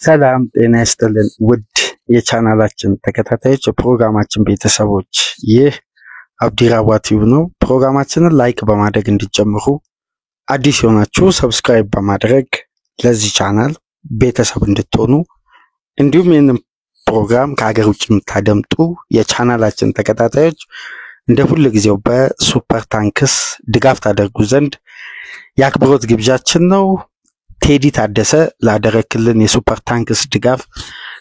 ሰላም ጤና ይስጥልን ውድ የቻናላችን ተከታታዮች የፕሮግራማችን ቤተሰቦች ይህ አብዲራዋ ቲዩብ ነው። ፕሮግራማችንን ላይክ በማድረግ እንዲጀምሩ አዲስ የሆናችሁ ሰብስክራይብ በማድረግ ለዚህ ቻናል ቤተሰብ እንድትሆኑ እንዲሁም ይህንን ፕሮግራም ከሀገር ውጭ የምታደምጡ የቻናላችን ተከታታዮች እንደ ሁሉ ጊዜው በሱፐር ታንክስ ድጋፍ ታደርጉ ዘንድ የአክብሮት ግብዣችን ነው። ቴዲ ታደሰ ላደረክልን የሱፐር ታንክስ ድጋፍ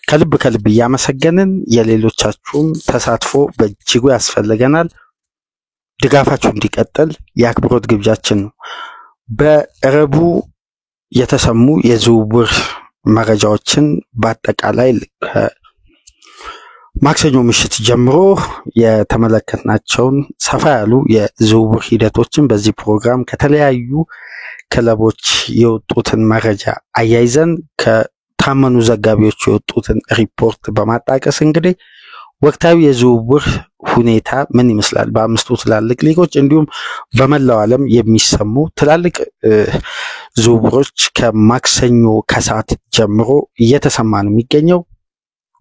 ከልብ ያመሰገንን። የሌሎቻችሁም ተሳትፎ በእጅጉ ያስፈልገናል። ድጋፋችሁ እንዲቀጥል የአክብሮት ግብዣችን ነው። በረቡ የተሰሙ የዝውውር መረጃዎችን በአጠቃላይ ማክሰኞ ምሽት ጀምሮ የተመለከትናቸውን ሰፋ ያሉ የዝውውር ሂደቶችን በዚህ ፕሮግራም ከተለያዩ ክለቦች የወጡትን መረጃ አያይዘን ከታመኑ ዘጋቢዎች የወጡትን ሪፖርት በማጣቀስ እንግዲህ ወቅታዊ የዝውውር ሁኔታ ምን ይመስላል በአምስቱ ትላልቅ ሊጎች እንዲሁም በመላው ዓለም የሚሰሙ ትላልቅ ዝውውሮች ከማክሰኞ ከሰዓት ጀምሮ እየተሰማ ነው የሚገኘው።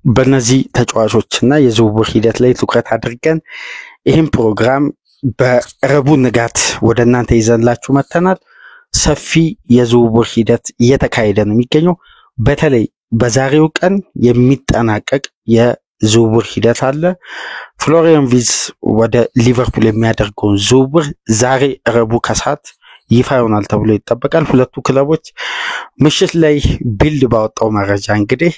በእነዚህ ተጫዋቾችና የዝውውር ሂደት ላይ ትኩረት አድርገን ይህን ፕሮግራም በረቡ ንጋት ወደ እናንተ ይዘንላችሁ መጥተናል። ሰፊ የዝውውር ሂደት እየተካሄደ ነው የሚገኘው። በተለይ በዛሬው ቀን የሚጠናቀቅ የዝውውር ሂደት አለ። ፍሎሪያን ቪርትዝ ወደ ሊቨርፑል የሚያደርገውን ዝውውር ዛሬ ረቡ ከሰዓት ይፋ ይሆናል ተብሎ ይጠበቃል። ሁለቱ ክለቦች ምሽት ላይ ቢልድ ባወጣው መረጃ እንግዲህ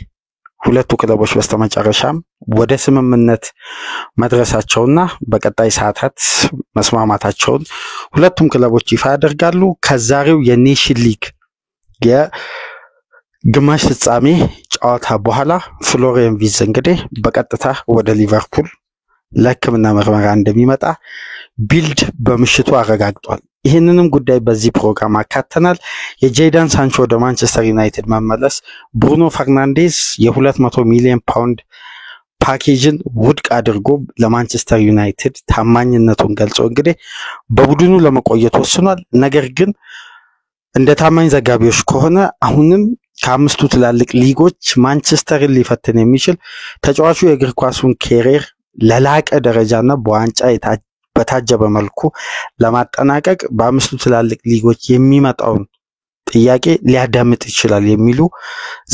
ሁለቱ ክለቦች በስተመጨረሻም ወደ ስምምነት መድረሳቸውና በቀጣይ ሰዓታት መስማማታቸውን ሁለቱም ክለቦች ይፋ ያደርጋሉ። ከዛሬው የኔሽን ሊግ የግማሽ ፍጻሜ ጨዋታ በኋላ ፍሎሪያን ቪርትዝ እንግዲህ በቀጥታ ወደ ሊቨርፑል ለሕክምና ምርመራ እንደሚመጣ ቢልድ በምሽቱ አረጋግጧል። ይህንንም ጉዳይ በዚህ ፕሮግራም አካተናል። የጄዳን ሳንቾ ወደ ማንቸስተር ዩናይትድ መመለስ፣ ብሩኖ ፈርናንዴዝ የ200 ሚሊዮን ፓውንድ ፓኬጅን ውድቅ አድርጎ ለማንቸስተር ዩናይትድ ታማኝነቱን ገልጾ እንግዲህ በቡድኑ ለመቆየት ወስኗል። ነገር ግን እንደ ታማኝ ዘጋቢዎች ከሆነ አሁንም ከአምስቱ ትላልቅ ሊጎች ማንቸስተርን ሊፈትን የሚችል ተጫዋቹ የእግር ኳሱን ኬሪየር ለላቀ ደረጃና በዋንጫ በታጀበ መልኩ ለማጠናቀቅ በአምስቱ ትላልቅ ሊጎች የሚመጣውን ጥያቄ ሊያዳምጥ ይችላል የሚሉ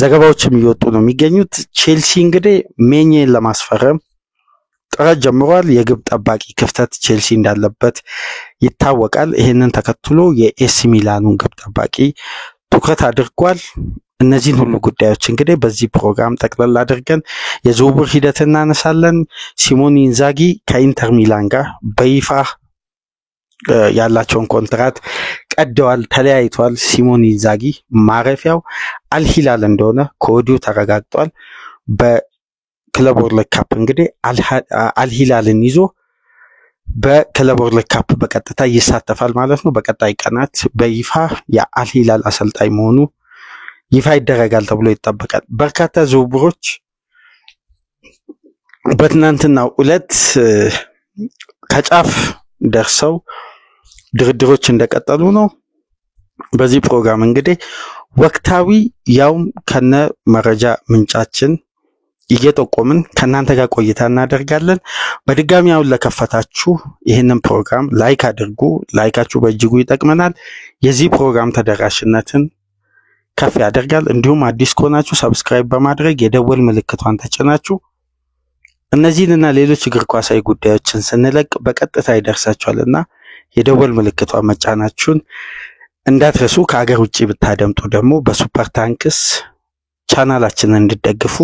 ዘገባዎችም እየወጡ ነው የሚገኙት። ቼልሲ እንግዲህ ሜኝን ለማስፈረም ጥረት ጀምሯል። የግብ ጠባቂ ክፍተት ቼልሲ እንዳለበት ይታወቃል። ይህንን ተከትሎ የኤሲ ሚላኑን ግብ ጠባቂ ትኩረት አድርጓል። እነዚህን ሁሉ ጉዳዮች እንግዲህ በዚህ ፕሮግራም ጠቅለል አድርገን የዝውውር ሂደት እናነሳለን። ሲሞኔ ኢንዛጊ ከኢንተር ሚላን ጋር በይፋ ያላቸውን ኮንትራት ቀደዋል፣ ተለያይቷል። ሲሞኔ ኢንዛጊ ማረፊያው አልሂላል እንደሆነ ከወዲሁ ተረጋግጧል። በክለብ ወርልድ ካፕ እንግዲህ አልሂላልን ይዞ በክለብ ወርልድ ካፕ በቀጥታ ይሳተፋል ማለት ነው። በቀጣይ ቀናት በይፋ የአልሂላል አሰልጣኝ መሆኑ ይፋ ይደረጋል ተብሎ ይጠበቃል። በርካታ ዝውውሮች በትናንትናው ዕለት ከጫፍ ደርሰው ድርድሮች እንደቀጠሉ ነው። በዚህ ፕሮግራም እንግዲህ ወቅታዊ ያውም ከነ መረጃ ምንጫችን እየጠቆምን ከናንተ ጋር ቆይታ እናደርጋለን። በድጋሚ አሁን ለከፈታችሁ ይህንን ፕሮግራም ላይክ አድርጉ። ላይካችሁ በእጅጉ ይጠቅመናል። የዚህ ፕሮግራም ተደራሽነትን ከፍ ያደርጋል። እንዲሁም አዲስ ከሆናችሁ ሰብስክራይብ በማድረግ የደወል ምልክቷን ተጭናችሁ እነዚህንና ሌሎች እግር ኳሳዊ ጉዳዮችን ስንለቅ በቀጥታ ይደርሳችኋልና የደወል ምልክቷን መጫናችሁን እንዳትረሱ። ከሀገር ውጭ ብታደምጡ ደግሞ በሱፐር ታንክስ ቻናላችንን እንድትደግፉ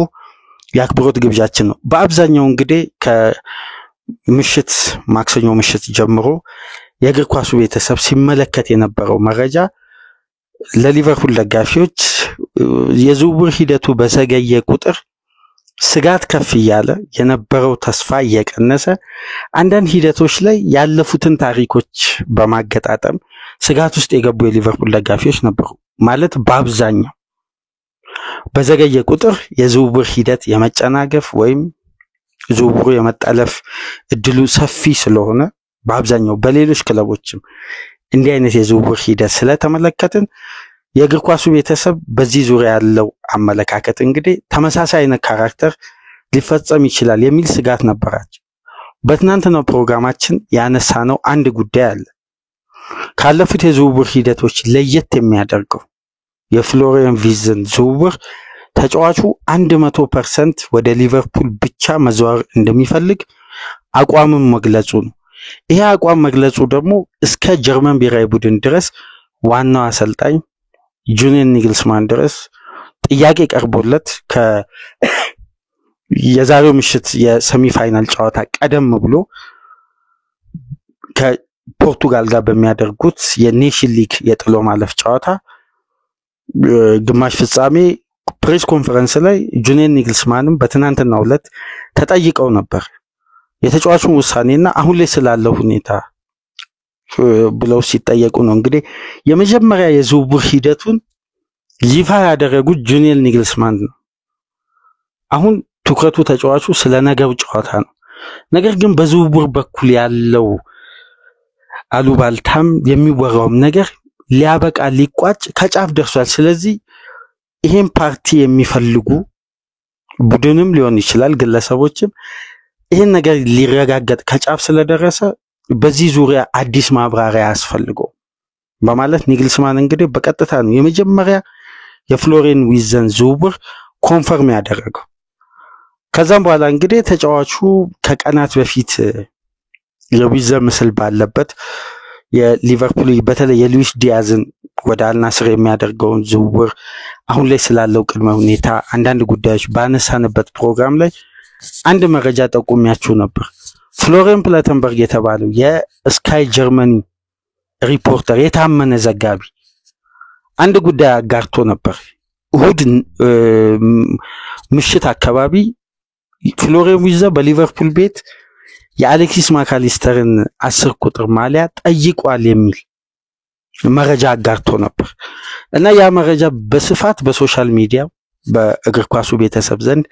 የአክብሮት ግብዣችን ነው። በአብዛኛው እንግዲህ ከምሽት ማክሰኞ ምሽት ጀምሮ የእግር ኳሱ ቤተሰብ ሲመለከት የነበረው መረጃ ለሊቨርፑል ደጋፊዎች የዝውውር ሂደቱ በዘገየ ቁጥር ስጋት ከፍ እያለ የነበረው ተስፋ እየቀነሰ አንዳንድ ሂደቶች ላይ ያለፉትን ታሪኮች በማገጣጠም ስጋት ውስጥ የገቡ የሊቨርፑል ደጋፊዎች ነበሩ። ማለት በአብዛኛው በዘገየ ቁጥር የዝውውር ሂደት የመጨናገፍ ወይም ዝውውሩ የመጠለፍ እድሉ ሰፊ ስለሆነ በአብዛኛው በሌሎች ክለቦችም እንዲህ አይነት የዝውውር ሂደት ስለተመለከትን የእግር ኳሱ ቤተሰብ በዚህ ዙሪያ ያለው አመለካከት እንግዲህ ተመሳሳይ አይነት ካራክተር ሊፈጸም ይችላል የሚል ስጋት ነበራቸው። በትናንትናው ፕሮግራማችን ያነሳነው አንድ ጉዳይ አለ። ካለፉት የዝውውር ሂደቶች ለየት የሚያደርገው የፍሎሪያን ቪርትዝን ዝውውር ተጫዋቹ 100% ወደ ሊቨርፑል ብቻ መዘዋወር እንደሚፈልግ አቋምን መግለጹ ነው። ይሄ አቋም መግለጹ ደግሞ እስከ ጀርመን ብሔራዊ ቡድን ድረስ ዋናው አሰልጣኝ ጁሊያን ናግልስማን ድረስ ጥያቄ ቀርቦለት የዛሬው ምሽት የሰሚ ፋይናል ጨዋታ ቀደም ብሎ ከፖርቱጋል ጋር በሚያደርጉት የኔሽን ሊግ የጥሎ ማለፍ ጨዋታ ግማሽ ፍጻሜ ፕሬስ ኮንፈረንስ ላይ ጁሊያን ናግልስማንም በትናንትናው ዕለት ተጠይቀው ነበር የተጫዋቹን ውሳኔና አሁን ላይ ስላለው ሁኔታ ብለው ሲጠየቁ ነው እንግዲህ የመጀመሪያ የዝውውር ሂደቱን ይፋ ያደረጉት ጁሊያን ናግልስማን ነው። አሁን ትኩረቱ ተጫዋቹ ስለነገው ጨዋታ ነው። ነገር ግን በዝውውር በኩል ያለው አሉባልታም የሚወራውም ነገር ሊያበቃ ሊቋጭ ከጫፍ ደርሷል። ስለዚህ ይሄን ፓርቲ የሚፈልጉ ቡድንም ሊሆን ይችላል ግለሰቦችም ይሄን ነገር ሊረጋገጥ ከጫፍ ስለደረሰ በዚህ ዙሪያ አዲስ ማብራሪያ ያስፈልገው በማለት ናግልስማን እንግዲህ በቀጥታ ነው የመጀመሪያ የፍሎሪያን ቪርትዝን ዝውውር ኮንፈርም ያደረገው። ከዛም በኋላ እንግዲህ ተጫዋቹ ከቀናት በፊት የቪርትዝ ምስል ባለበት የሊቨርፑል በተለይ የሉዊስ ዲያዝን ወደ አልናስር የሚያደርገውን ዝውውር አሁን ላይ ስላለው ቅድመ ሁኔታ አንዳንድ ጉዳዮች ባነሳንበት ፕሮግራም ላይ አንድ መረጃ ጠቁሚያችሁ ነበር። ፍሎሪያን ፕላተንበርግ የተባለው የስካይ ጀርመኒ ሪፖርተር የታመነ ዘጋቢ አንድ ጉዳይ አጋርቶ ነበር። እሁድ ምሽት አካባቢ ፍሎሪያን ቪርትዝ በሊቨርፑል ቤት የአሌክሲስ ማካሊስተርን 10 ቁጥር ማሊያ ጠይቋል የሚል መረጃ አጋርቶ ነበር እና ያ መረጃ በስፋት በሶሻል ሚዲያ በእግር ኳሱ ቤተሰብ ዘንድ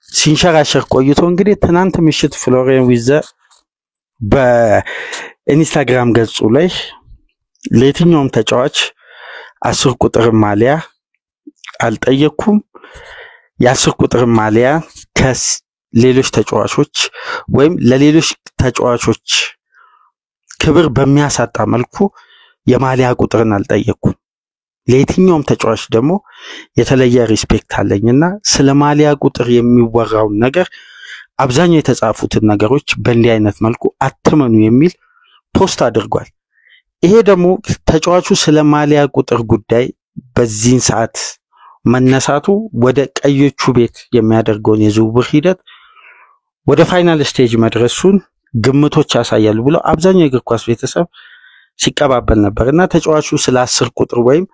ሲንሸራሸር ቆይቶ እንግዲህ ትናንት ምሽት ፍሎሪያን ቪርትዝ በኢንስታግራም ገጹ ላይ ለየትኛውም ተጫዋች 10 ቁጥር ማሊያ አልጠየኩም፣ የ10 ቁጥር ማሊያ ከሌሎች ተጫዋቾች ወይም ለሌሎች ተጫዋቾች ክብር በሚያሳጣ መልኩ የማሊያ ቁጥርን አልጠየኩም፣ ለየትኛውም ተጫዋች ደግሞ የተለየ ሪስፔክት አለኝና ስለ ማሊያ ቁጥር የሚወራው ነገር አብዛኛው የተጻፉትን ነገሮች በእንዲህ አይነት መልኩ አትመኑ የሚል ፖስት አድርጓል። ይሄ ደግሞ ተጫዋቹ ስለ ማሊያ ቁጥር ጉዳይ በዚህን ሰዓት መነሳቱ ወደ ቀዮቹ ቤት የሚያደርገውን የዝውውር ሂደት ወደ ፋይናል ስቴጅ መድረሱን ግምቶች ያሳያሉ ብሎ አብዛኛው የእግር ኳስ ቤተሰብ ሲቀባበል ነበርና ተጫዋቹ ስለ 10 ቁጥር ወይም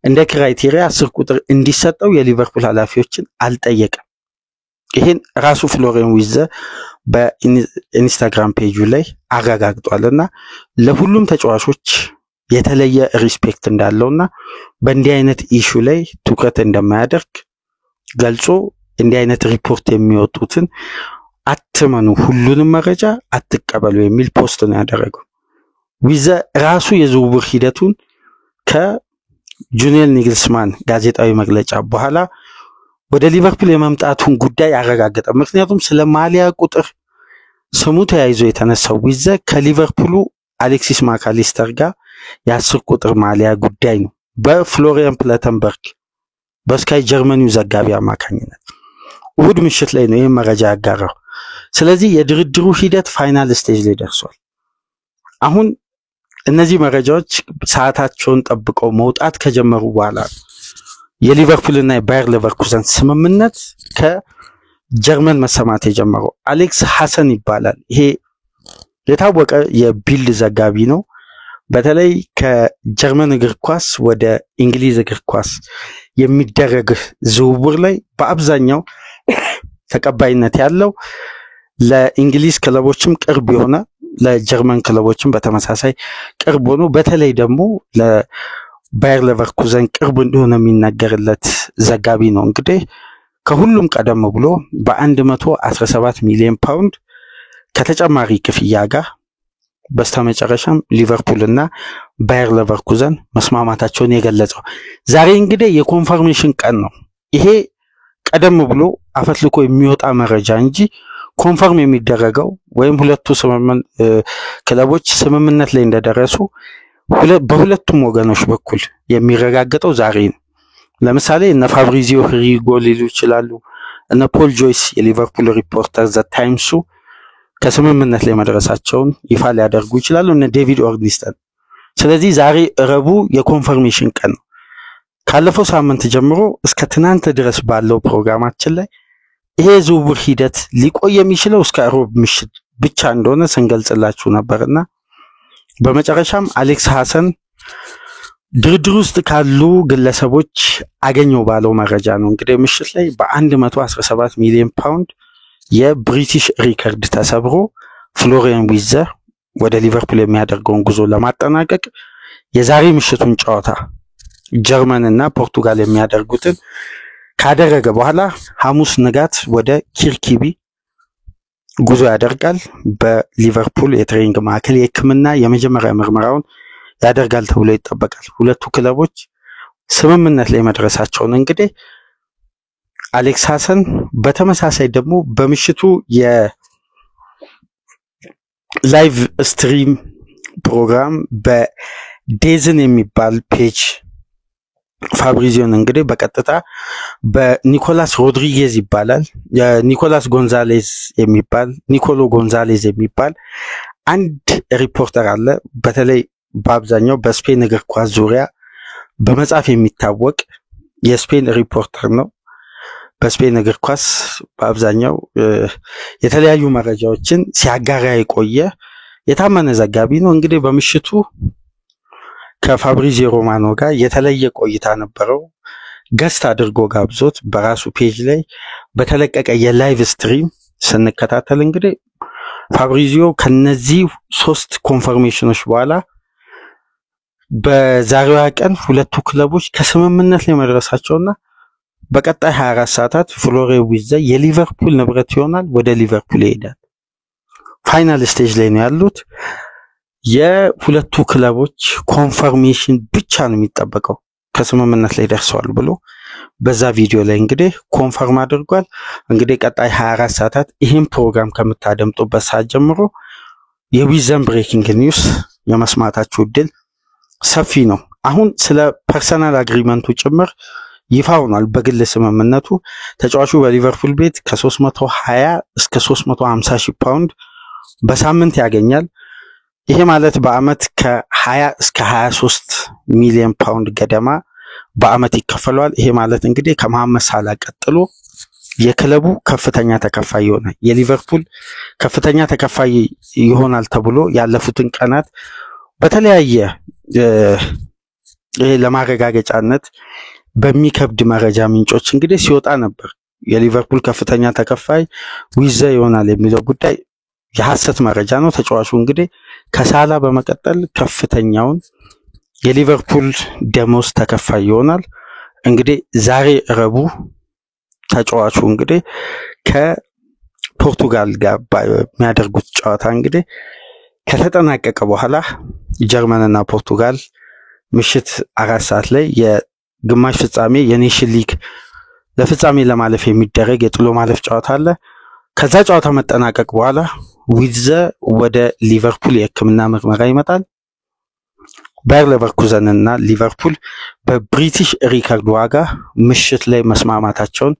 እንደ ክራይቴሪያ 10 ቁጥር እንዲሰጠው የሊቨርፑል ኃላፊዎችን አልጠየቀም። ይሄን ራሱ ፍሎሪያን ቪርትዝ በኢንስታግራም ፔጁ ላይ አረጋግጧልና ለሁሉም ተጫዋቾች የተለየ ሪስፔክት እንዳለውና በእንዲህ አይነት ኢሹ ላይ ትኩረት እንደማያደርግ ገልጾ እንዲህ አይነት ሪፖርት የሚወጡትን አትመኑ፣ ሁሉንም መረጃ አትቀበሉ የሚል ፖስት ነው ያደረገው። ቪርትዝ ራሱ የዝውውር ሂደቱን ከጁሊያን ናግልስማን ጋዜጣዊ መግለጫ በኋላ ወደ ሊቨርፑል የመምጣቱን ጉዳይ ያረጋገጠ። ምክንያቱም ስለ ማሊያ ቁጥር ስሙ ተያይዞ የተነሳው ቪርትዝ ከሊቨርፑሉ አሌክሲስ ማካሊስተር ጋር የ10 ቁጥር ማሊያ ጉዳይ ነው በፍሎሪያን ፕላተንበርግ በስካይ ጀርመኒው ዘጋቢ አማካኝነት እሁድ ምሽት ላይ ነው ይሄን መረጃ ያጋራው። ስለዚህ የድርድሩ ሂደት ፋይናል ስቴጅ ላይ ደርሷል። አሁን እነዚህ መረጃዎች ሰዓታቸውን ጠብቀው መውጣት ከጀመሩ በኋላ የሊቨርፑልና የባየር ሌቨርኩሰን ስምምነት ከጀርመን መሰማት የጀመረው አሌክስ ሐሰን ይባላል። ይሄ የታወቀ የቢልድ ዘጋቢ ነው። በተለይ ከጀርመን እግር ኳስ ወደ እንግሊዝ እግር ኳስ የሚደረግ ዝውውር ላይ በአብዛኛው ተቀባይነት ያለው ለእንግሊዝ ክለቦችም ቅርብ የሆነ ለጀርመን ክለቦችም በተመሳሳይ ቅርብ ሆኖ በተለይ ደግሞ ለባየር ሌቨርኩሰን ቅርብ እንደሆነ የሚነገርለት ዘጋቢ ነው። እንግዲህ ከሁሉም ቀደም ብሎ በ117 ሚሊዮን ፓውንድ ከተጨማሪ ክፍያ ጋር በስተመጨረሻም ሊቨርፑልና ባየር ሌቨርኩሰን መስማማታቸውን የገለጸው ዛሬ እንግዲህ የኮንፈርሜሽን ቀን ነው። ይሄ ቀደም ብሎ አፈትልኮ የሚወጣ መረጃ እንጂ ኮንፈርም የሚደረገው ወይም ሁለቱ ክለቦች ስምምነት ላይ እንደደረሱ በሁለቱም ወገኖች በኩል የሚረጋገጠው ዛሬ ነው። ለምሳሌ እነ ፋብሪዚዮ ሂሪጎ ሊሉ ይችላሉ፣ እነ ፖል ጆይስ የሊቨርፑል ሪፖርተር ዘ ታይምሱ ከስምምነት ላይ መድረሳቸውን ይፋ ሊያደርጉ ይችላሉ፣ እነ ዴቪድ ኦርኒስተን። ስለዚህ ዛሬ ረቡዕ የኮንፈርሜሽን ቀን ነው። ካለፈው ሳምንት ጀምሮ እስከ ትናንት ድረስ ባለው ፕሮግራማችን ላይ ይሄ ዝውውር ሂደት ሊቆይ የሚችለው እስከ ሮብ ምሽት ብቻ እንደሆነ ስንገልጽላችሁ ነበርና በመጨረሻም አሌክስ ሐሰን ድርድር ውስጥ ካሉ ግለሰቦች አገኘው ባለው መረጃ ነው እንግዲህ ምሽት ላይ በ117 ሚሊዮን ፓውንድ የብሪቲሽ ሪከርድ ተሰብሮ ፍሎሪያን ዊዘር ወደ ሊቨርፑል የሚያደርገውን ጉዞ ለማጠናቀቅ የዛሬ ምሽቱን ጨዋታ ጀርመንና ፖርቱጋል የሚያደርጉትን ካደረገ በኋላ ሐሙስ ንጋት ወደ ኪርኪቢ ጉዞ ያደርጋል። በሊቨርፑል የትሬኒንግ ማዕከል የሕክምና የመጀመሪያ ምርመራውን ያደርጋል ተብሎ ይጠበቃል። ሁለቱ ክለቦች ስምምነት ላይ መድረሳቸውን እንግዲህ አሌክስ ሐሰን በተመሳሳይ ደግሞ በምሽቱ የላይቭ ስትሪም ፕሮግራም በዴዝን የሚባል ፔጅ ፋብሪዚዮን እንግዲህ በቀጥታ በኒኮላስ ሮድሪጌዝ ይባላል የኒኮላስ ጎንዛሌዝ የሚባል ኒኮሎ ጎንዛሌዝ የሚባል አንድ ሪፖርተር አለ። በተለይ በአብዛኛው በስፔን እግር ኳስ ዙሪያ በመጻፍ የሚታወቅ የስፔን ሪፖርተር ነው። በስፔን እግር ኳስ በአብዛኛው የተለያዩ መረጃዎችን ሲያጋራ የቆየ የታመነ ዘጋቢ ነው። እንግዲህ በምሽቱ ከፋብሪዚዮ ሮማኖ ጋር የተለየ ቆይታ ነበረው። ገስት አድርጎ ጋብዞት በራሱ ፔጅ ላይ በተለቀቀ የላይቭ ስትሪም ስንከታተል እንግዲህ ፋብሪዚዮ ከነዚህ 3 ኮንፈርሜሽኖች በኋላ በዛሬዋ ቀን ሁለቱ ክለቦች ከስምምነት ላይ መድረሳቸውና በቀጣይ 24 ሰዓታት ፍሎሪያን ዊዘር የሊቨርፑል ንብረት ይሆናል፣ ወደ ሊቨርፑል ይሄዳል። ፋይናል ስቴጅ ላይ ነው ያሉት። የሁለቱ ክለቦች ኮንፈርሜሽን ብቻ ነው የሚጠበቀው ከስምምነት ላይ ደርሰዋል ብሎ በዛ ቪዲዮ ላይ እንግዲህ ኮንፈርም አድርጓል። እንግዲህ ቀጣይ 24 ሰዓታት ይሄን ፕሮግራም ከምታደምጡበት ሰዓት ጀምሮ የዊዘን ብሬኪንግ ኒውስ የመስማታችሁ እድል ሰፊ ነው። አሁን ስለ ፐርሰናል አግሪመንቱ ጭምር ይፋ ሆኗል። በግል ስምምነቱ ተጫዋቹ በሊቨርፑል ቤት ከ320 እስከ 350 ሺህ ፓውንድ በሳምንት ያገኛል። ይሄ ማለት በአመት ከ20 እስከ 23 ሚሊዮን ፓውንድ ገደማ በአመት ይከፈለዋል። ይሄ ማለት እንግዲህ ከመሐመድ ሳላ ቀጥሎ የክለቡ ከፍተኛ ተከፋይ ይሆናል። የሊቨርፑል ከፍተኛ ተከፋይ ይሆናል ተብሎ ያለፉትን ቀናት በተለያየ ለማረጋገጫነት በሚከብድ መረጃ ምንጮች እንግዲህ ሲወጣ ነበር። የሊቨርፑል ከፍተኛ ተከፋይ ዊዘር ይሆናል የሚለው ጉዳይ የሐሰት መረጃ ነው። ተጫዋቹ እንግዲህ ከሳላ በመቀጠል ከፍተኛውን የሊቨርፑል ደሞዝ ተከፋይ ይሆናል። እንግዲህ ዛሬ ረቡዕ ተጫዋቹ እንግዲህ ከፖርቱጋል ጋር የሚያደርጉት ጨዋታ እንግዲህ ከተጠናቀቀ በኋላ ጀርመንና ፖርቱጋል ምሽት 4 ሰዓት ላይ የግማሽ ፍጻሜ የኔሽን ሊግ ለፍጻሜ ለማለፍ የሚደረግ የጥሎ ማለፍ ጨዋታ አለ። ከዛ ጨዋታ መጠናቀቅ በኋላ ዊዘር ወደ ሊቨርፑል የሕክምና ምርመራ ይመጣል። ባየር ሌቨርኩዘን እና ሊቨርፑል በብሪቲሽ ሪከርድ ዋጋ ምሽት ላይ መስማማታቸውን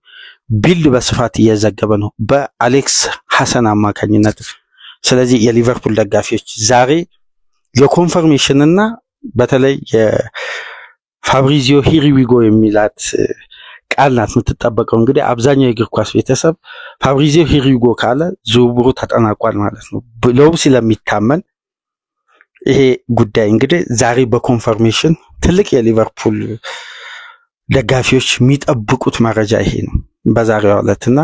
ቢልድ በስፋት እየዘገበ ነው በአሌክስ ሐሰን አማካኝነት። ስለዚህ የሊቨርፑል ደጋፊዎች ዛሬ የኮንፈርሜሽን እና በተለይ የፋብሪዚዮ ሂሪዊጎ የሚላት ቃል ናት የምትጠበቀው። እንግዲህ አብዛኛው የእግር ኳስ ቤተሰብ ፋብሪዚዮ ሂሪዊጎ ካለ ዝውውሩ ተጠናቋል ማለት ነው ብለው ስለሚታመን ይሄ ጉዳይ እንግዲህ ዛሬ በኮንፈርሜሽን ትልቅ የሊቨርፑል ደጋፊዎች የሚጠብቁት መረጃ ይሄ ነው በዛሬው ዕለትና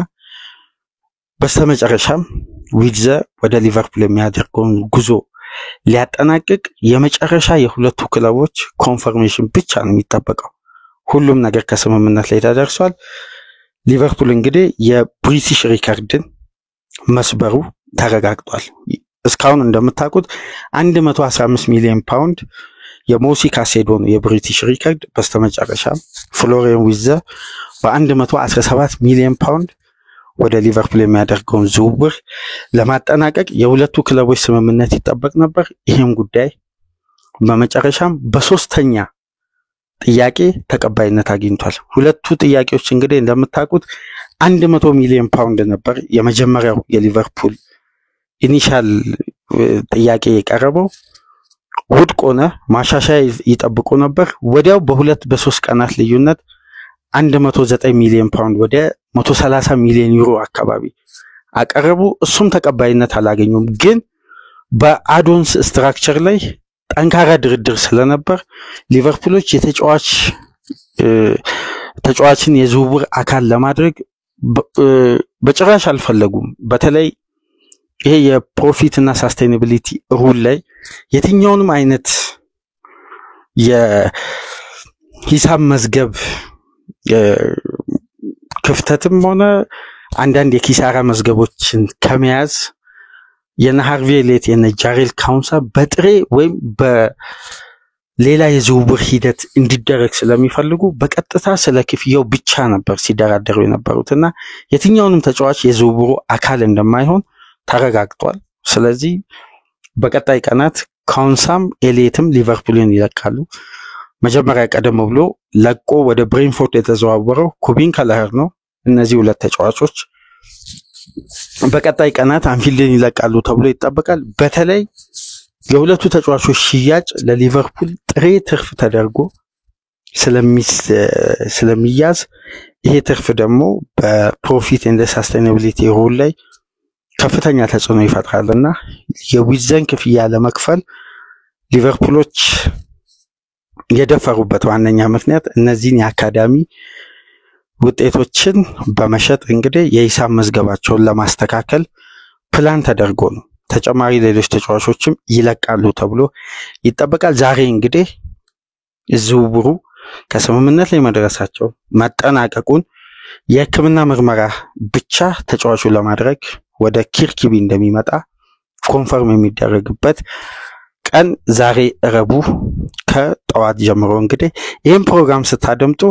በስተመጨረሻም ዊዘር ወደ ሊቨርፑል የሚያደርገውን ጉዞ ሊያጠናቅቅ የመጨረሻ የሁለቱ ክለቦች ኮንፈርሜሽን ብቻ ነው የሚጠበቀው። ሁሉም ነገር ከስምምነት ላይ ተደርሷል። ሊቨርፑል እንግዲህ የብሪቲሽ ሪከርድን መስበሩ ተረጋግጧል። እስካሁን እንደምታውቁት 115 ሚሊዮን ፓውንድ የሞሲ ካሴዶ ነው የብሪቲሽ ሪከርድ። በስተመጨረሻ ፍሎሪያን ዊርትዝ በ117 ሚሊዮን ፓውንድ ወደ ሊቨርፑል የሚያደርገውን ዝውውር ለማጠናቀቅ የሁለቱ ክለቦች ስምምነት ይጠበቅ ነበር። ይህም ጉዳይ በመጨረሻም በሶስተኛ ጥያቄ ተቀባይነት አግኝቷል። ሁለቱ ጥያቄዎች እንግዲህ እንደምታውቁት 100 ሚሊዮን ፓውንድ ነበር የመጀመሪያው የሊቨርፑል ኢኒሻል ጥያቄ የቀረበው፣ ውድቅ ሆነ። ማሻሻያ ይጠብቁ ነበር። ወዲያው በ2-3 ቀናት ልዩነት 109 ሚሊዮን ፓውንድ ወደ 130 ሚሊዮን ዩሮ አካባቢ አቀረቡ። እሱም ተቀባይነት አላገኙም። ግን በአዶንስ ስትራክቸር ላይ ጠንካራ ድርድር ስለነበር ሊቨርፑሎች ተጫዋችን የዝውውር አካል ለማድረግ በጭራሽ አልፈለጉም። በተለይ ይሄ የፕሮፊት እና ሳስቴናቢሊቲ ሩል ላይ የትኛውንም አይነት የሂሳብ መዝገብ ክፍተትም ሆነ አንዳንድ የኪሳራ መዝገቦችን ከመያዝ የነ ሃርቪ ኤሊየት የነ ጃሬል ካውንሳ በጥሬ ወይም በሌላ የዝውውር ሂደት እንዲደረግ ስለሚፈልጉ በቀጥታ ስለ ክፍያው ብቻ ነበር ሲደራደሩ የነበሩትና የትኛውንም ተጫዋች የዝውውሩ አካል እንደማይሆን ተረጋግጧል። ስለዚህ በቀጣይ ቀናት ካውንሳም ኤሊየትም ሊቨርፑልን ይለቃሉ። መጀመሪያ ቀደም ብሎ ለቆ ወደ ብሬንፎርድ የተዘዋወረው ኩቢን ከለህር ነው። እነዚህ ሁለት ተጫዋቾች በቀጣይ ቀናት አንፊልድን ይለቃሉ ተብሎ ይጠበቃል። በተለይ የሁለቱ ተጫዋቾች ሽያጭ ለሊቨርፑል ጥሬ ትርፍ ተደርጎ ስለሚያዝ ይሄ ትርፍ ደግሞ በፕሮፊት ኤንድ ሳስቴናቢሊቲ ሩል ላይ ከፍተኛ ተጽዕኖ ይፈጥራልና የዊርትዝን ክፍያ ለመክፈል ሊቨርፑሎች የደፈሩበት ዋነኛ ምክንያት እነዚህን የአካዳሚ ውጤቶችን በመሸጥ እንግዲህ የሂሳብ መዝገባቸውን ለማስተካከል ፕላን ተደርጎ ነው። ተጨማሪ ሌሎች ተጫዋቾችም ይለቃሉ ተብሎ ይጠበቃል። ዛሬ እንግዲህ ዝውውሩ ከስምምነት ላይ መድረሳቸው መጠናቀቁን የሕክምና ምርመራ ብቻ ተጫዋቹ ለማድረግ ወደ ኪርኪቢ እንደሚመጣ ኮንፈርም የሚደረግበት ቀን ዛሬ ረቡዕ ከጠዋት ጀምሮ እንግዲህ ይህን ፕሮግራም ስታደምጡ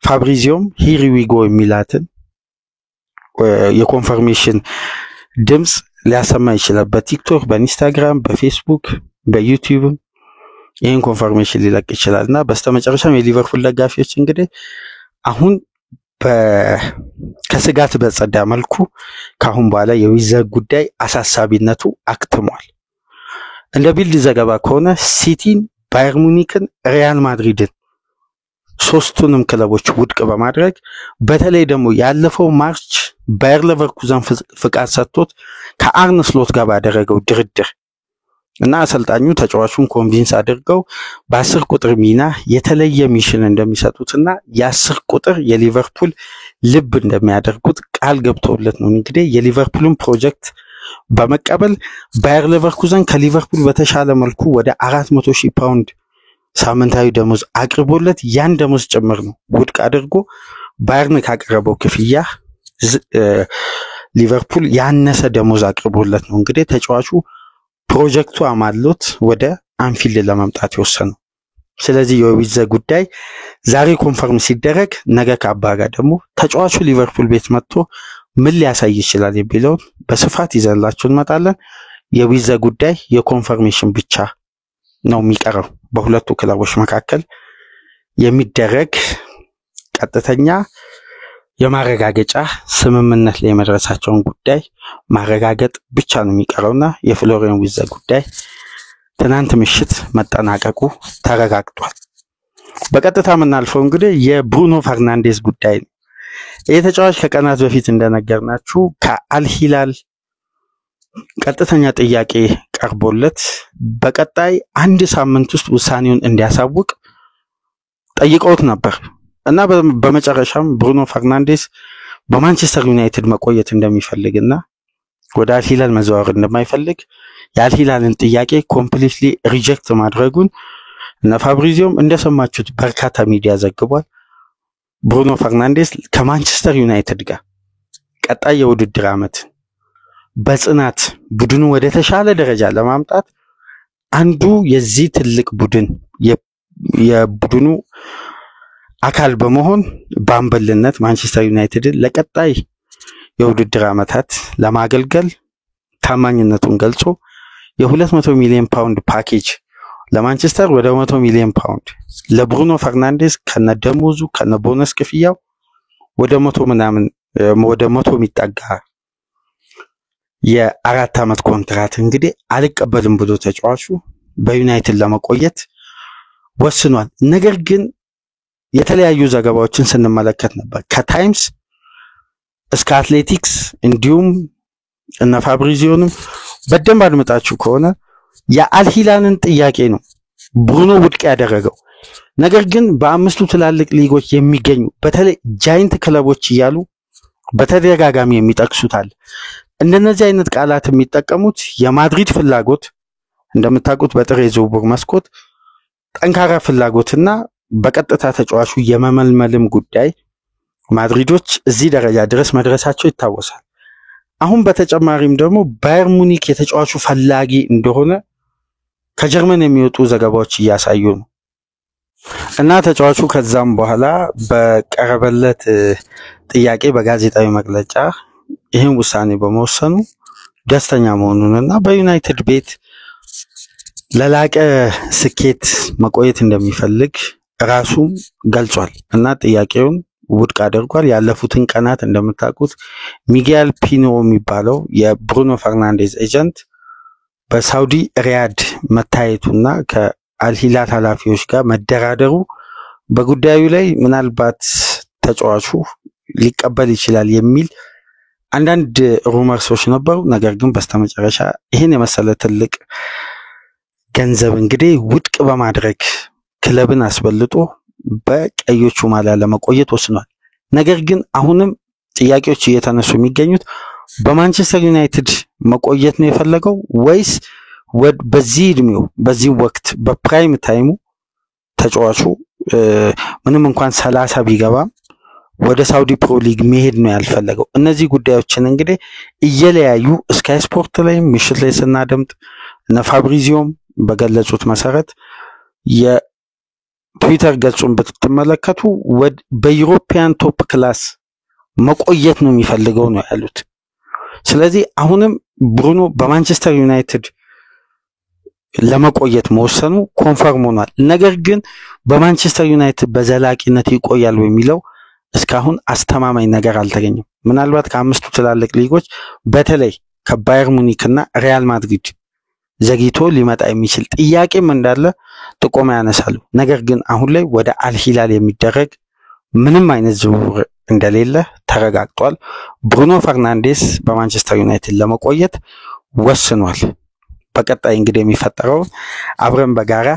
ፋብሪዚዮም ሂር ዊ ጎ የሚላትን የኮንፈርሜሽን ድምጽ ሊያሰማ ይችላል። በቲክቶክ፣ በኢንስታግራም፣ በፌስቡክ፣ በዩቲዩብ ይህን ኮንፈርሜሽን ሊለቅ ይችላልና በስተመጨረሻም የሊቨርፑል ደጋፊዎች እንግዲህ አሁን ከስጋት በጸዳ መልኩ ካሁን በኋላ የዊርትዝ ጉዳይ አሳሳቢነቱ አክትሟል። እንደ ቢልድ ዘገባ ከሆነ ሲቲን፣ ባየር ሙኒክን፣ ሪያል ማድሪድን ሶስቱንም ክለቦች ውድቅ በማድረግ በተለይ ደግሞ ያለፈው ማርች ባየር ሌቨርኩዘን ፍቃድ ሰጥቶት ከአርነ ስሎት ጋር ባደረገው ድርድር እና አሰልጣኙ ተጫዋቹን ኮንቪንስ አድርገው በ10 ቁጥር ሚና የተለየ ሚሽን እንደሚሰጡትና የ10 ቁጥር የሊቨርፑል ልብ እንደሚያደርጉት ቃል ገብተውለት ነው እንግዲህ የሊቨርፑልን ፕሮጀክት በመቀበል ባየር ሌቨርኩዘን ከሊቨርፑል በተሻለ መልኩ ወደ 400,000 ፓውንድ ሳምንታዊ ደሞዝ አቅርቦለት ያን ደሞዝ ጭምር ነው ውድቅ አድርጎ ባየርን ካቀረበው ክፍያ ሊቨርፑል ያነሰ ደሞዝ አቅርቦለት ነው እንግዲህ ተጫዋቹ ፕሮጀክቱ አማሎት ወደ አንፊልድ ለማምጣት የወሰነው። ስለዚህ የዊርትዝ ጉዳይ ዛሬ ኮንፈርም ሲደረግ ነገ ከአባጋ ደግሞ ተጫዋቹ ሊቨርፑል ቤት መጥቶ ምን ሊያሳይ ይችላል የሚለውን በስፋት ይዘንላችሁ እንመጣለን። የዊርትዝ ጉዳይ የኮንፈርሜሽን ብቻ ነው የሚቀረው። በሁለቱ ክለቦች መካከል የሚደረግ ቀጥተኛ የማረጋገጫ ስምምነት ላይ መድረሳቸውን ጉዳይ ማረጋገጥ ብቻ ነው የሚቀረውና የፍሎሪያን ዊርትዝ ጉዳይ ትናንት ምሽት መጠናቀቁ ተረጋግጧል። በቀጥታ የምናልፈው እንግዲህ የብሩኖ ፈርናንዴዝ ጉዳይ ነው። ይህ ተጫዋች ከቀናት በፊት እንደነገርናችሁ ከአልሂላል ቀጥተኛ ጥያቄ ቀርቦለት በቀጣይ አንድ ሳምንት ውስጥ ውሳኔውን እንዲያሳውቅ ጠይቀውት ነበር እና በመጨረሻም ብሩኖ ፈርናንዴዝ በማንቸስተር ዩናይትድ መቆየት እንደሚፈልግና ወደ አልሂላል መዘዋወር እንደማይፈልግ የአልሂላልን ጥያቄ ኮምፕሊትሊ ሪጀክት ማድረጉን እና ፋብሪዚዮም እንደሰማችሁት በርካታ ሚዲያ ዘግቧል። ብሩኖ ፈርናንዴዝ ከማንቸስተር ዩናይትድ ጋር ቀጣይ የውድድር ዓመት በጽናት ቡድኑ ወደ ተሻለ ደረጃ ለማምጣት አንዱ የዚህ ትልቅ ቡድን የቡድኑ አካል በመሆን በአምበልነት ማንቸስተር ዩናይትድን ለቀጣይ የውድድር ዓመታት ለማገልገል ታማኝነቱን ገልጾ የ200 ሚሊዮን ፓውንድ ፓኬጅ ለማንቸስተር ወደ 100 ሚሊዮን ፓውንድ ለብሩኖ ፈርናንዴዝ ከነደሞዙ ከነቦነስ ክፍያው ወደ 100 የሚጠጋ የ4 ዓመት ኮንትራት እንግዲህ አልቀበልም ብሎ ተጫዋቹ በዩናይትድ ለመቆየት ወስኗል። ነገር ግን የተለያዩ ዘገባዎችን ስንመለከት ነበር ከታይምስ እስከ አትሌቲክስ እንዲሁም እነ ፋብሪዚዮንም በደንብ አድምጣችሁ ከሆነ የአልሂላልን ጥያቄ ነው ብሩኖ ውድቅ ያደረገው። ነገር ግን በአምስቱ ትላልቅ ሊጎች የሚገኙ በተለይ ጃይንት ክለቦች እያሉ በተደጋጋሚ የሚጠቅሱታል። እንደነዚህ አይነት ቃላት የሚጠቀሙት የማድሪድ ፍላጎት እንደምታውቁት በጥር የዝውውር መስኮት ጠንካራ ፍላጎትና በቀጥታ ተጫዋቹ የመመልመልም ጉዳይ ማድሪዶች እዚህ ደረጃ ድረስ መድረሳቸው ይታወሳል። አሁን በተጨማሪም ደግሞ ባየር ሙኒክ የተጫዋቹ ፈላጊ እንደሆነ ከጀርመን የሚወጡ ዘገባዎች እያሳዩ ነው እና ተጫዋቹ ከዛም በኋላ በቀረበለት ጥያቄ በጋዜጣዊ መግለጫ ይህን ውሳኔ በመወሰኑ ደስተኛ መሆኑንና በዩናይትድ ቤት ለላቀ ስኬት መቆየት እንደሚፈልግ ራሱም ገልጿል እና ጥያቄውን ውድቅ አድርጓል። ያለፉትን ቀናት እንደምታውቁት ሚጌል ፒኖ የሚባለው የብሩኖ ፈርናንዴዝ ኤጀንት በሳውዲ ሪያድ መታየቱና ከአልሂላል ኃላፊዎች ጋር መደራደሩ በጉዳዩ ላይ ምናልባት ተጫዋቹ ሊቀበል ይችላል የሚል አንዳንድ ሩመርሶች ነበሩ። ነገር ግን በስተመጨረሻ ይህን የመሰለ ትልቅ ገንዘብ እንግዲህ ውድቅ በማድረግ ክለብን አስበልጦ በቀዮቹ ማሊያ ለመቆየት ወስኗል። ነገር ግን አሁንም ጥያቄዎች እየተነሱ የሚገኙት በማንቸስተር ዩናይትድ መቆየት ነው የፈለገው ወይስ በዚህ እድሜው በዚህ ወቅት በፕራይም ታይሙ ተጫዋቹ ምንም እንኳን 30 ቢገባም ወደ ሳውዲ ፕሮ ሊግ መሄድ ነው ያልፈለገው? እነዚህ ጉዳዮችን እንግዲህ እየለያዩ ስካይ ስፖርት ላይ ምሽት ላይ ስናደምጥ እነ ፋብሪዚዮም በገለጹት መሰረት የትዊተር ገጹን ብትመለከቱ በዩሮፒያን ቶፕ ክላስ መቆየት ነው የሚፈልገው ነው ያሉት። ስለዚህ አሁንም ብሩኖ በማንቸስተር ዩናይትድ ለመቆየት መወሰኑ ኮንፈርም ሆኗል። ነገር ግን በማንቸስተር ዩናይትድ በዘላቂነት ይቆያል የሚለው እስካሁን አስተማማኝ ነገር አልተገኘም። ምናልባት ከአምስቱ ትላልቅ ሊጎች በተለይ ከባየር ሙኒክና ሪያል ማድሪድ ዘግይቶ ሊመጣ የሚችል ጥያቄም እንዳለ ጥቆማ ያነሳሉ። ነገር ግን አሁን ላይ ወደ አልሂላል የሚደረግ ምንም አይነት ዝውውር እንደሌለ ተረጋግጧል። ብሩኖ ፈርናንዴዝ በማንቸስተር ዩናይትድ ለመቆየት ወስኗል። በቀጣይ እንግዲህ የሚፈጠረው አብረን በጋራ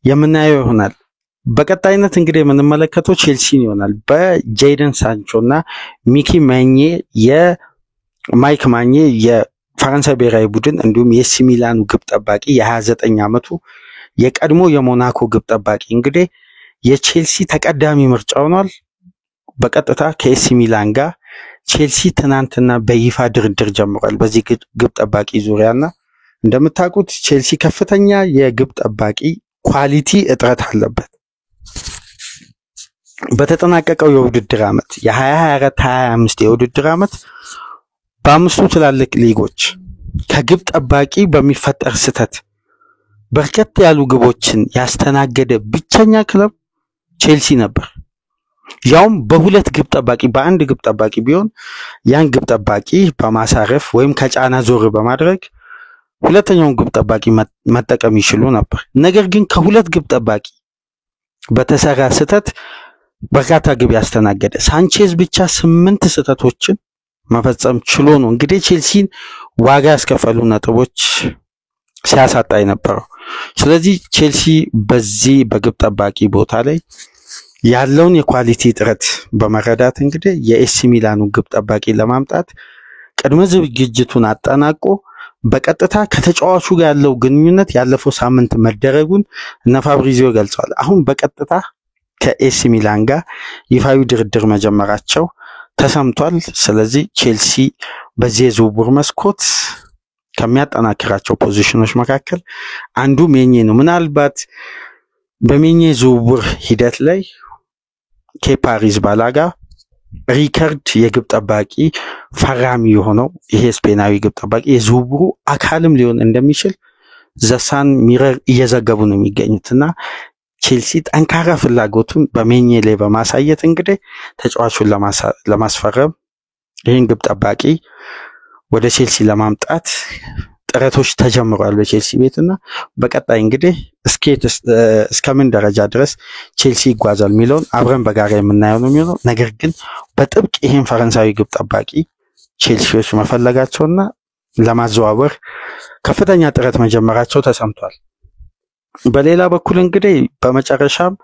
የምናየው ይሆናል። በቀጣይነት እንግዲህ የምንመለከተው ቼልሲን ይሆናል። በጄደን ሳንቾና ሚኪ ማኜ የማይክ ማኜ የፈረንሳይ ብሔራዊ ቡድን እንዲሁም የኤሲ ሚላኑ ግብ ጠባቂ የ29 ዓመቱ የቀድሞ የሞናኮ ግብ ጠባቂ እንግዲህ የቼልሲ ተቀዳሚ ምርጫ ሆኗል። በቀጥታ ከኤሲ ሚላን ጋር ቼልሲ ትናንትና በይፋ ድርድር ጀምሯል በዚህ ግብ ጠባቂ ዙሪያና እንደምታውቁት ቼልሲ ከፍተኛ የግብ ጠባቂ ኳሊቲ እጥረት አለበት። በተጠናቀቀው የውድድር ዓመት የ2024-25 የውድድር ዓመት በአምስቱ ትላልቅ ሊጎች ከግብ ጠባቂ በሚፈጠር ስህተት በርከት ያሉ ግቦችን ያስተናገደ ብቸኛ ክለብ ቼልሲ ነበር። ያውም በሁለት ግብ ጠባቂ በአንድ ግብ ጠባቂ ቢሆን ያን ግብ ጠባቂ በማሳረፍ ወይም ከጫና ዞር በማድረግ ሁለተኛውን ግብ ጠባቂ መጠቀም ይችሉ ነበር። ነገር ግን ከሁለት ግብ ጠባቂ በተሰራ ስህተት በርካታ ግብ ያስተናገደ ሳንቼዝ ብቻ 8 ስህተቶችን መፈጸም ችሎ ነው እንግዲህ ቼልሲን ዋጋ ያስከፈሉ ነጥቦች ሲያሳጣ የነበረው። ስለዚህ ቼልሲ በዚህ በግብ ጠባቂ ቦታ ላይ ያለውን የኳሊቲ ጥረት በመረዳት እንግዲህ የኤሲ ሚላኑ ግብ ጠባቂ ለማምጣት ቅድመ ዝግጅቱን አጠናቆ በቀጥታ ከተጫዋቹ ጋር ያለው ግንኙነት ያለፈው ሳምንት መደረጉን እነ ፋብሪዚዮ ገልጸዋል። አሁን በቀጥታ ከኤሲ ሚላን ጋር ይፋዊ ድርድር መጀመራቸው ተሰምቷል። ስለዚህ ቼልሲ በዚህ የዝውውር መስኮት ከሚያጠናክራቸው ፖዚሽኖች መካከል አንዱ ሜኜ ነው። ምናልባት በሜኜ ዝውውር ሂደት ላይ ኬፓ አሪዛባላጋ ሪከርድ የግብ ጠባቂ ፈራሚ የሆነው ይሄ ስፔናዊ ግብ ጠባቂ የዝውውሩ አካልም ሊሆን እንደሚችል ዘሳን ሚረር እየዘገቡ ነው የሚገኙትና ቼልሲ ጠንካራ ፍላጎቱን በሜኜ ላይ በማሳየት እንግዲህ ተጫዋቹን ለማስፈረም ይሄን ግብ ጠባቂ ወደ ቼልሲ ለማምጣት ጥረቶች ተጀምረዋል በቼልሲ ቤትና በቀጣይ እንግዲህ እስከምን ደረጃ ድረስ ቼልሲ ይጓዛል የሚለውን አብረን በጋራ የምናየው ነው የሚሆነው። ነገር ግን በጥብቅ ይሄን ፈረንሳዊ ግብ ጠባቂ ቼልሲዎች መፈለጋቸውና ለማዘዋወር ከፍተኛ ጥረት መጀመራቸው ተሰምቷል። በሌላ በኩል እንግዲህ በመጨረሻም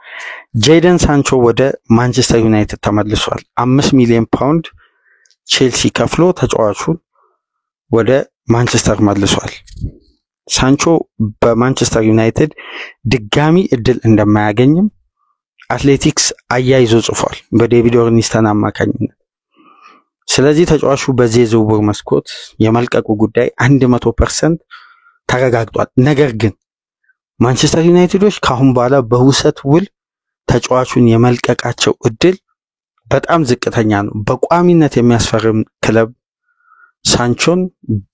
ጄደን ሳንቾ ወደ ማንቸስተር ዩናይትድ ተመልሷል። 5 ሚሊዮን ፓውንድ ቼልሲ ከፍሎ ተጫዋቹን ወደ ማንቸስተር መልሷል። ሳንቾ በማንቸስተር ዩናይትድ ድጋሚ እድል እንደማያገኝም አትሌቲክስ አያይዞ ጽፏል በዴቪድ ኦርኒስተን አማካኝነት። ስለዚህ ተጫዋቹ በዚህ የዝውውር መስኮት የመልቀቁ ጉዳይ 100% ተረጋግጧል። ነገር ግን ማንቸስተር ዩናይትዶች ካሁን በኋላ በውሰት ውል ተጫዋቹን የመልቀቃቸው እድል በጣም ዝቅተኛ ነው። በቋሚነት የሚያስፈርም ክለብ ሳንቾን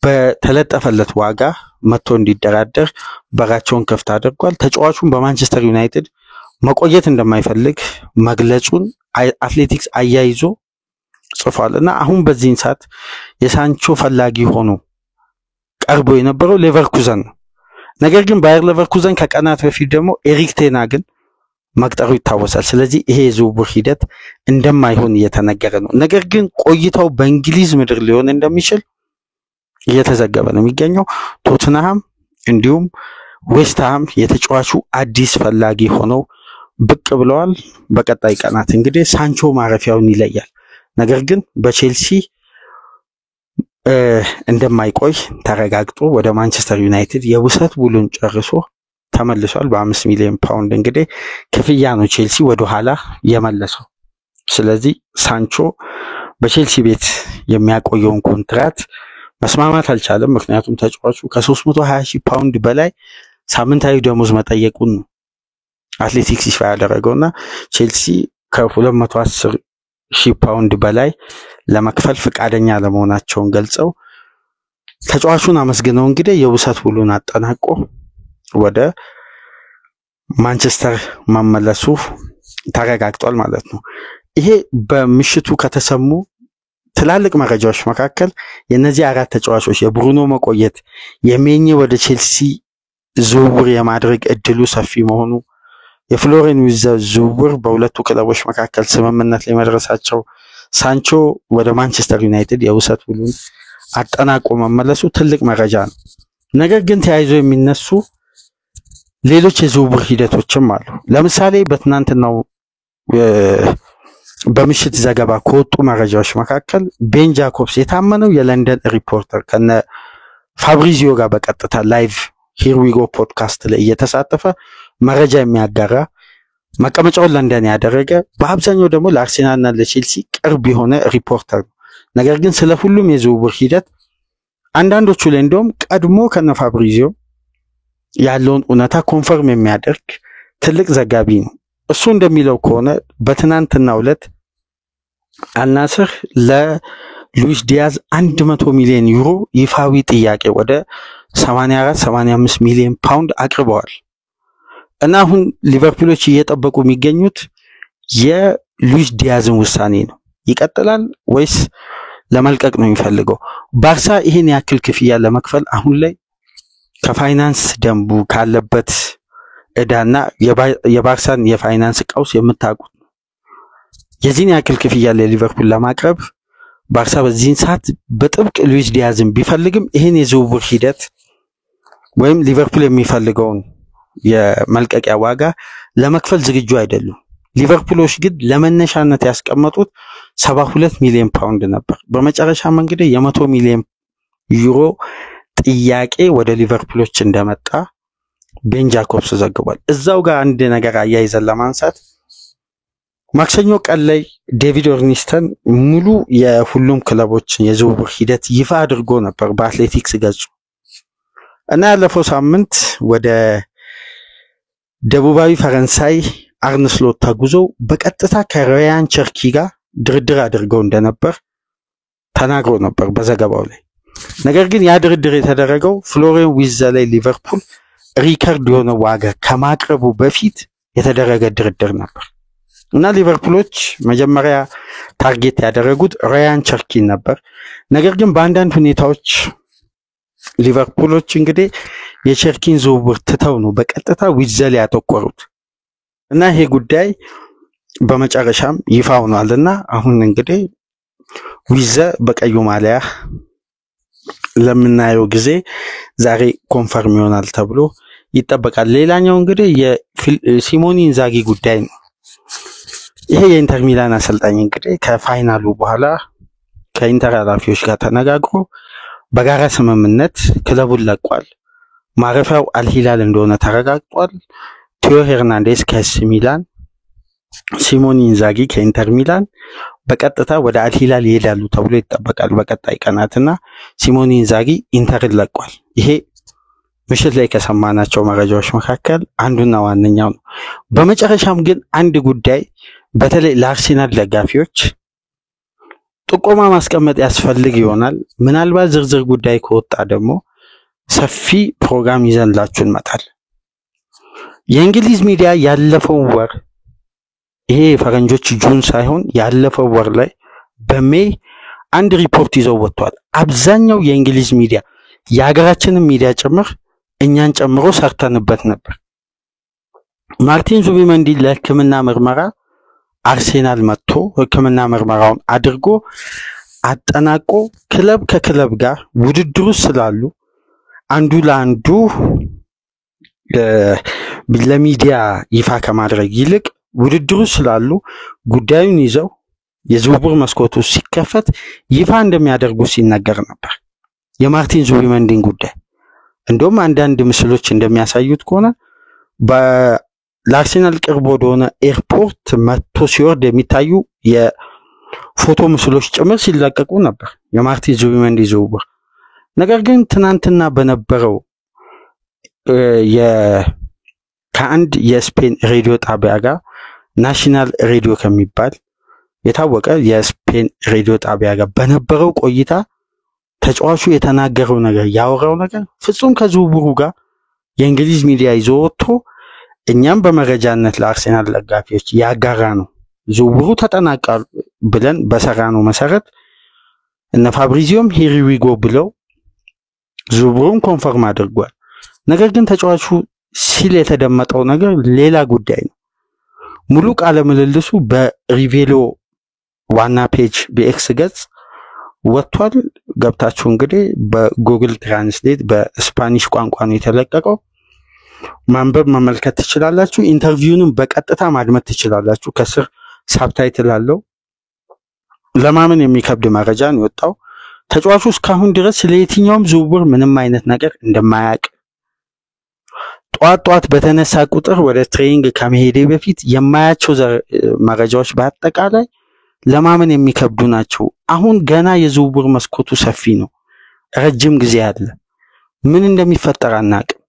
በተለጠፈለት ዋጋ መጥቶ እንዲደራደር በራቸውን ከፍታ አድርጓል። ተጫዋቹን በማንቸስተር ዩናይትድ መቆየት እንደማይፈልግ መግለጹን አትሌቲክስ አያይዞ ጽፏልና አሁን በዚህን ሰዓት የሳንቾ ፈላጊ ሆኖ ቀርቦ የነበረው ሌቨርኩዘን ነው። ነገር ግን ባየር ሌቨርኩዘን ከቀናት በፊት ደግሞ ኤሪክ ቴን ሃግን መቅጠሩ ይታወሳል። ስለዚህ ይሄ የዝውውር ሂደት እንደማይሆን እየተነገረ ነው። ነገር ግን ቆይታው በእንግሊዝ ምድር ሊሆን እንደሚችል እየተዘገበ ነው የሚገኘው። ቶትንሃም እንዲሁም ዌስትሃም የተጫዋቹ አዲስ ፈላጊ ሆነው ብቅ ብለዋል። በቀጣይ ቀናት እንግዲህ ሳንቾ ማረፊያውን ይለያል። ነገር ግን በቼልሲ እንደማይቆይ ተረጋግጦ ወደ ማንቸስተር ዩናይትድ የውሰት ውሉን ጨርሶ ተመልሷል። በ5 ሚሊዮን ፓውንድ እንግዲህ ክፍያ ነው ቼልሲ ወደ ኋላ የመለሰው። ስለዚህ ሳንቾ በቼልሲ ቤት የሚያቆየውን ኮንትራት መስማማት አልቻለም። ምክንያቱም ተጫዋቹ ከ320,000 ፓውንድ በላይ ሳምንታዊ ደሞዝ መጠየቁን አትሌቲክስ ይፋ ያደረገውና ቼልሲ ከ210,000 ፓውንድ በላይ ለመክፈል ፈቃደኛ ለመሆናቸውን ገልጸው ተጫዋቹን አመስግነው እንግዲህ የውሰት ውሉን አጠናቆ ወደ ማንቸስተር መመለሱ ተረጋግጧል ማለት ነው። ይሄ በምሽቱ ከተሰሙ ትላልቅ መረጃዎች መካከል የነዚህ አራት ተጫዋቾች የብሩኖ መቆየት፣ የሜኜ ወደ ቼልሲ ዝውውር የማድረግ እድሉ ሰፊ መሆኑ፣ የፍሎሪያን ዊርትዝ ዝውውር በሁለቱ ክለቦች መካከል ስምምነት ላይ መድረሳቸው፣ ሳንቾ ወደ ማንቸስተር ዩናይትድ የውሰት ውሉን አጠናቆ መመለሱ ትልቅ መረጃ ነው። ነገር ግን ተያይዞ የሚነሱ ሌሎች የዝውውር ሂደቶችም አሉ። ለምሳሌ በትናንትናው በምሽት ዘገባ ከወጡ መረጃዎች መካከል ቤን ጃኮብስ የታመነው የለንደን ሪፖርተር ከነ ፋብሪዚዮ ጋር በቀጥታ ላይቭ ሂር ዊ ጎ ፖድካስት ላይ እየተሳተፈ መረጃ የሚያጋራ መቀመጫውን ለንደን ያደረገ በአብዛኛው ደግሞ ለአርሴናልና ለቼልሲ ቅርብ የሆነ ሪፖርተር ነው። ነገር ግን ስለ ሁሉም የዝውውር ሂደት አንዳንዶቹ ላይ እንደውም ቀድሞ ከነ ፋብሪዚዮ ያለውን እውነታ ኮንፈርም የሚያደርግ ትልቅ ዘጋቢ ነው። እሱ እንደሚለው ከሆነ በትናንትናው ዕለት አልናስር ለሉዊስ ዲያዝ 100 ሚሊዮን ዩሮ ይፋዊ ጥያቄ ወደ 84-85 ሚሊዮን ፓውንድ አቅርበዋል እና አሁን ሊቨርፑሎች እየጠበቁ የሚገኙት የሉዊስ ዲያዝን ውሳኔ ነው። ይቀጥላል ወይስ ለመልቀቅ ነው የሚፈልገው? ባርሳ ይሄን ያክል ክፍያ ለመክፈል አሁን ላይ ከፋይናንስ ደንቡ ካለበት እዳና የባርሳን የፋይናንስ ቀውስ የምታውቁት ነው። የዚህን ያክል ክፍያ ለሊቨርፑል ለማቅረብ ባርሳ በዚህን ሰዓት በጥብቅ ሉዊስ ዲያዝን ቢፈልግም ይሄን የዝውውር ሂደት ወይም ሊቨርፑል የሚፈልገውን የመልቀቂያ ዋጋ ለመክፈል ዝግጁ አይደሉም። ሊቨርፑሎች ግን ለመነሻነት ያስቀመጡት 72 ሚሊዮን ፓውንድ ነበር። በመጨረሻም እንግዲህ የ100 ሚሊዮን ዩሮ ጥያቄ ወደ ሊቨርፑሎች እንደመጣ ቤን ጃኮብስ ዘግቧል። እዛው ጋር አንድ ነገር አያይዘን ለማንሳት ማክሰኞ ቀን ላይ ዴቪድ ኦርኒስተን ሙሉ የሁሉም ክለቦች የዝውውር ሂደት ይፋ አድርጎ ነበር በአትሌቲክስ ገጹ እና ያለፈው ሳምንት ወደ ደቡባዊ ፈረንሳይ አርነ ስሎት ተጉዘው በቀጥታ ከራያን ቸርኪ ጋር ድርድር አድርገው እንደነበር ተናግሮ ነበር በዘገባው ላይ። ነገር ግን ያ ድርድር የተደረገው ፍሎሪያን ዊርትዝ ላይ ሊቨርፑል ሪከርድ የሆነ ዋጋ ከማቅረቡ በፊት የተደረገ ድርድር ነበር እና ሊቨርፑሎች መጀመሪያ ታርጌት ያደረጉት ራያን ቸርኪን ነበር። ነገር ግን በአንዳንድ ሁኔታዎች ሊቨርፑሎች እንግዲህ የቸርኪን ዝውውር ትተው ነው በቀጥታ ዊርትዝ ላይ ያተኮሩት እና ይሄ ጉዳይ በመጨረሻም ይፋ ሆኗልና አሁን እንግዲህ ዊርትዝ በቀዩ ማሊያ ለምናየው ጊዜ ዛሬ ኮንፈርም ይሆናል ተብሎ ይጠበቃል። ሌላኛው እንግዲህ የሲሞኔ ኢንዛጊ ጉዳይ ነው። ይሄ የኢንተር ሚላን አሰልጣኝ እንግዲህ ከፋይናሉ በኋላ ከኢንተር ኃላፊዎች ጋር ተነጋግሮ በጋራ ስምምነት ክለቡን ለቋል። ማረፊያው አልሂላል እንደሆነ ተረጋግጧል። ቲዮ ሄርናንዴዝ ከኤሲ ሚላን፣ ሲሞኔ ኢንዛጊ ከኢንተር ሚላን በቀጥታ ወደ አልሂላል ይሄዳሉ ተብሎ ይጠበቃል በቀጣይ ቀናትና ሲሞኔ ኢንዛጊ ኢንተርን ለቋል። ይሄ ምሽት ላይ ከሰማናቸው መረጃዎች መካከል አንዱና ዋነኛው ነው። በመጨረሻም ግን አንድ ጉዳይ በተለይ ለአርሴናል ደጋፊዎች ጥቆማ ማስቀመጥ ያስፈልግ ይሆናል። ምናልባት ዝርዝር ጉዳይ ከወጣ ደግሞ ሰፊ ፕሮግራም ይዘንላችሁ እንመጣለን። የእንግሊዝ ሚዲያ ያለፈው ወር ይሄ ፈረንጆች ጁን ሳይሆን ያለፈው ወር ላይ በሜይ አንድ ሪፖርት ይዘው ወጥቷል። አብዛኛው የእንግሊዝ ሚዲያ የሀገራችንን ሚዲያ ጭምር እኛን ጨምሮ ሰርተንበት ነበር። ማርቲን ዙቢመንዲ ለሕክምና ምርመራ አርሴናል መጥቶ ሕክምና ምርመራውን አድርጎ አጠናቆ ክለብ ከክለብ ጋር ውድድሩ ስላሉ አንዱ ለአንዱ ለሚዲያ ይፋ ከማድረግ ይልቅ ውድድሩ ስላሉ ጉዳዩን ይዘው የዝውውር መስኮቱ ሲከፈት ይፋ እንደሚያደርጉ ሲነገር ነበር። የማርቲን ዙቢመንዲን ጉዳይ እንደውም አንዳንድ ምስሎች እንደሚያሳዩት ከሆነ ለአርሴናል ቅርብ ወደሆነ ኤርፖርት መጥቶ ሲወርድ የሚታዩ የፎቶ ምስሎች ጭምር ሲለቀቁ ነበር የማርቲን ዙቢመንዲ ዝውውር። ነገር ግን ትናንትና በነበረው ከአንድ የስፔን ሬዲዮ ጣቢያ ጋር ናሽናል ሬዲዮ ከሚባል የታወቀ የስፔን ሬዲዮ ጣቢያ ጋር በነበረው ቆይታ ተጫዋቹ የተናገረው ነገር ያወራው ነገር ፍጹም ከዝውውሩ ጋር የእንግሊዝ ሚዲያ ይዞ ወጥቶ እኛም በመረጃነት ለአርሴናል ደጋፊዎች ያጋራ ነው ዝውውሩ ተጠናቋል ብለን በሰራነው መሰረት እነ ፋብሪዚዮም ሂር ዊ ጎ ብለው ዝውውሩን ኮንፈርም አድርጓል። ነገር ግን ተጫዋቹ ሲል የተደመጠው ነገር ሌላ ጉዳይ ነው። ሙሉ ቃለ ምልልሱ በሪቬሎ ዋና ፔጅ በኤክስ ገጽ ወጥቷል። ገብታችሁ እንግዲህ በጉግል ትራንስሌት በስፓኒሽ ቋንቋ ነው የተለቀቀው። ማንበብ መመልከት ትችላላችሁ። ኢንተርቪውንም በቀጥታ ማድመጥ ትችላላችሁ። ከስር ሳብታይትል አለው። ለማመን የሚከብድ መረጃ ነው የወጣው። ተጫዋቹ እስካሁን ድረስ ለየትኛውም ዝውውር ምንም አይነት ነገር እንደማያውቅ ጧት በተነሳ ቁጥር ወደ ትሬኒንግ ከመሄዴ በፊት የማያቸው መረጃዎች በአጠቃላይ ለማመን የሚከብዱ ናቸው። አሁን ገና የዝውውር መስኮቱ ሰፊ ነው። ረጅም ጊዜ አለ። ምን እንደሚፈጠር አናውቅም።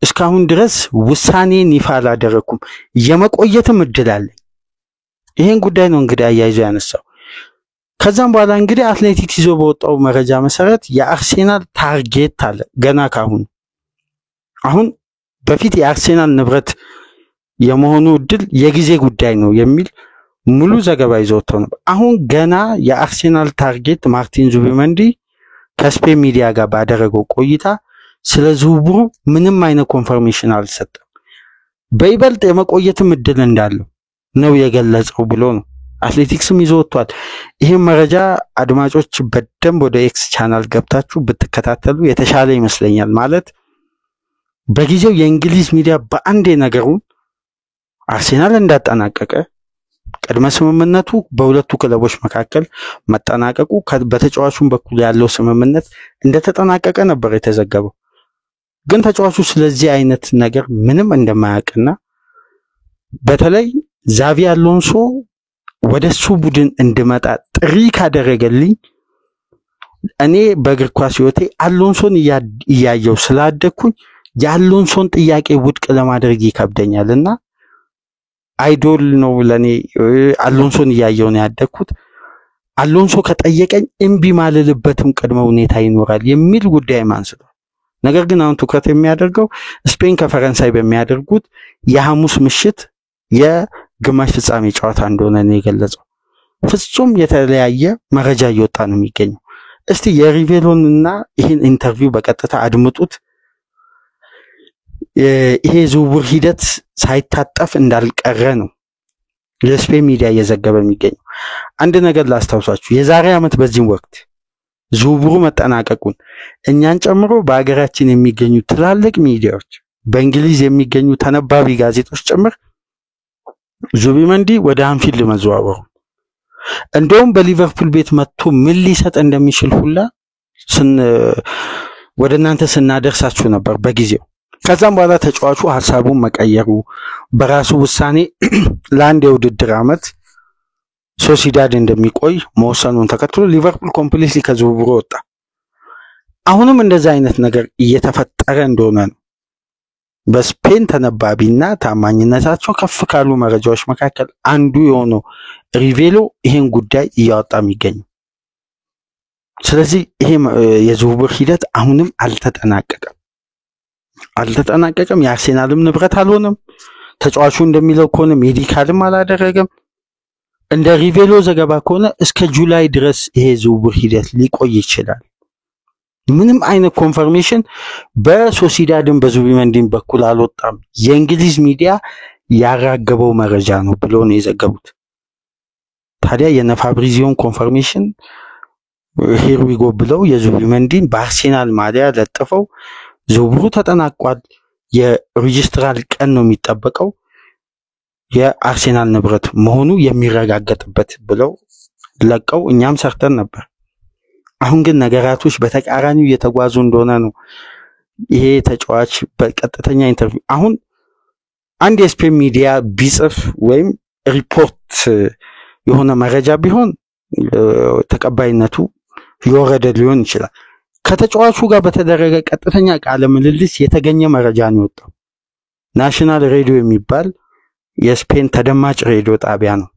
እስካሁን ድረስ ውሳኔን ይፋ አላደረኩም። የመቆየትም እድል አለ። ይሄን ጉዳይ ነው እንግዲህ አያይዞ ያነሳው። ከዛም በኋላ እንግዲህ አትሌቲክስ ይዞ በወጣው መረጃ መሰረት የአርሴናል ታርጌት አለ ገና ካሁን አሁን በፊት የአርሴናል ንብረት የመሆኑ እድል የጊዜ ጉዳይ ነው የሚል ሙሉ ዘገባ ይዞ ወጥቶ ነበር። አሁን ገና የአርሴናል ታርጌት ማርቲን ዙቢመንዲ ከስፔን ሚዲያ ጋር ባደረገው ቆይታ ስለ ዝውውሩ ምንም አይነት ኮንፈርሜሽን አልሰጠም። በይበልጥ የመቆየትም እድል እንዳለው ነው የገለጸው ብሎ ነው አትሌቲክስም ይዞ ወጥቷል። ይሄን መረጃ አድማጮች በደንብ ወደ ኤክስ ቻናል ገብታችሁ ብትከታተሉ የተሻለ ይመስለኛል። ማለት በጊዜው የእንግሊዝ ሚዲያ በአንዴ ነገሩን አርሴናል እንዳጠናቀቀ ቅድመ ስምምነቱ በሁለቱ ክለቦች መካከል መጠናቀቁ በተጫዋቹም በኩል ያለው ስምምነት እንደተጠናቀቀ ነበር የተዘገበው። ግን ተጫዋቹ ስለዚህ አይነት ነገር ምንም እንደማያውቅና በተለይ ዛቪ አሎንሶ ወደሱ ቡድን እንድመጣ ጥሪ ካደረገልኝ እኔ በእግር ኳስ ህይወቴ አሎንሶን እያየው ስላደኩኝ የአሎንሶን ጥያቄ ውድቅ ለማድረግ ይከብደኛልና አይዶል ነው ለኔ። አሎንሶን እያየሁ ነው ያደግኩት። አሎንሶ ከጠየቀኝ እምቢ ማልልበትም ቅድመ ሁኔታ ይኖራል የሚል ጉዳይ ማንስቷል። ነገር ግን አሁን ትኩረት የሚያደርገው ስፔን ከፈረንሳይ በሚያደርጉት የሐሙስ ምሽት የግማሽ ፍጻሜ ጨዋታ እንደሆነ ነው የገለጸው። ፍጹም የተለያየ መረጃ እየወጣ ነው የሚገኘው። እስቲ የሪቬሎንና ይህን ኢንተርቪው በቀጥታ አድምጡት። ይሄ ዝውውር ሂደት ሳይታጠፍ እንዳልቀረ ነው የስፔን ሚዲያ እየዘገበ የሚገኘው። አንድ ነገር ላስታውሳችሁ፣ የዛሬ ዓመት በዚህ ወቅት ዝውውሩ መጠናቀቁን እኛን ጨምሮ በአገራችን የሚገኙ ትላልቅ ሚዲያዎች፣ በእንግሊዝ የሚገኙ ተነባቢ ጋዜጦች ጭምር ዙቢመንዲ ወደ አንፊልድ መዘዋወሩ እንደውም በሊቨርፑል ቤት መጥቶ ምን ሊሰጥ እንደሚችል ሁላ ወደ እናንተ ስናደርሳችሁ ነበር በጊዜው። ከዛም በኋላ ተጫዋቹ ሐሳቡን መቀየሩ በራሱ ውሳኔ ለአንድ የውድድር ዓመት ሶሲዳድ እንደሚቆይ መወሰኑን ተከትሎ ሊቨርፑል ኮምፕሊትሊ ከዝውውሩ ወጣ። አሁንም እንደዛ አይነት ነገር እየተፈጠረ እንደሆነ ነው በስፔን ተነባቢና ታማኝነታቸው ከፍ ካሉ መረጃዎች መካከል አንዱ የሆነው ሪቬሎ ይሄን ጉዳይ እያወጣ የሚገኘው። ስለዚህ ይሄ የዝውውር ሂደት አሁንም አልተጠናቀቀም። የአርሴናልም ንብረት አልሆነም። ተጫዋቹ እንደሚለው ከሆነ ሜዲካልም አላደረገም። እንደ ሪቬሎ ዘገባ ከሆነ እስከ ጁላይ ድረስ ይሄ ዝውውር ሂደት ሊቆይ ይችላል። ምንም አይነት ኮንፈርሜሽን በሶሲዳድን በዙቢመንዲን በኩል አልወጣም። የእንግሊዝ ሚዲያ ያራገበው መረጃ ነው ብሎ ነው የዘገቡት። ታዲያ የነ ፋብሪዚዮን ኮንፈርሜሽን ሄር ዊ ጎ ብለው የዙቢመንዲን በአርሴናል ማሊያ ለጥፈው ዝውውሩ ተጠናቋል፣ የሬጂስትራል ቀን ነው የሚጠበቀው፣ የአርሴናል ንብረት መሆኑ የሚረጋገጥበት ብለው ለቀው እኛም ሰርተን ነበር። አሁን ግን ነገራቶች በተቃራኒው እየተጓዙ እንደሆነ ነው። ይሄ ተጫዋች በቀጥተኛ ኢንተርቪው አሁን አንድ የስፔን ሚዲያ ቢጽፍ ወይም ሪፖርት የሆነ መረጃ ቢሆን ተቀባይነቱ የወረደ ሊሆን ይችላል። ከተጫዋቹ ጋር በተደረገ ቀጥተኛ ቃለ ምልልስ የተገኘ መረጃ ነው የወጣው። ናሽናል ሬዲዮ የሚባል የስፔን ተደማጭ ሬዲዮ ጣቢያ ነው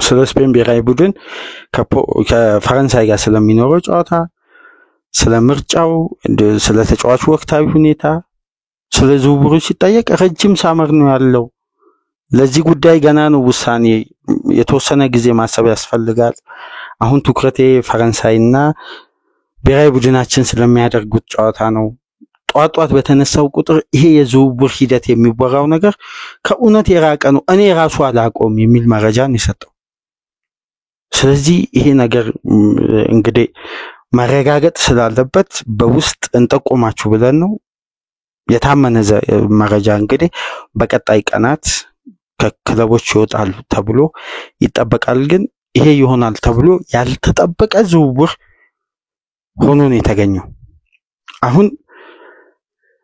ስለ ስፔን ብሔራዊ ቡድን ከፈረንሳይ ጋር ስለሚኖረው ጨዋታ፣ ስለ ምርጫው፣ ስለ ተጫዋቹ ወቅታዊ ሁኔታ፣ ስለ ዝውውሩ ሲጠየቅ ረጅም ሳመር ነው ያለው። ለዚህ ጉዳይ ገና ነው ውሳኔ፣ የተወሰነ ጊዜ ማሰብ ያስፈልጋል። አሁን ትኩረቴ ፈረንሳይና ብሔራዊ ቡድናችን ስለሚያደርጉት ጨዋታ ነው። ጧት በተነሳው ቁጥር ይሄ የዝውውር ሂደት የሚወራው ነገር ከእውነት የራቀ ነው፣ እኔ ራሱ አላቆም የሚል መረጃ ነው የሰጠው። ስለዚህ ይሄ ነገር እንግዲህ መረጋገጥ ስላለበት በውስጥ እንጠቆማችሁ ብለን ነው። የታመነ መረጃ እንግዲህ በቀጣይ ቀናት ከክለቦች ይወጣሉ ተብሎ ይጠበቃል። ግን ይሄ ይሆናል ተብሎ ያልተጠበቀ ዝውውር ሆኖ ነው የተገኘው። አሁን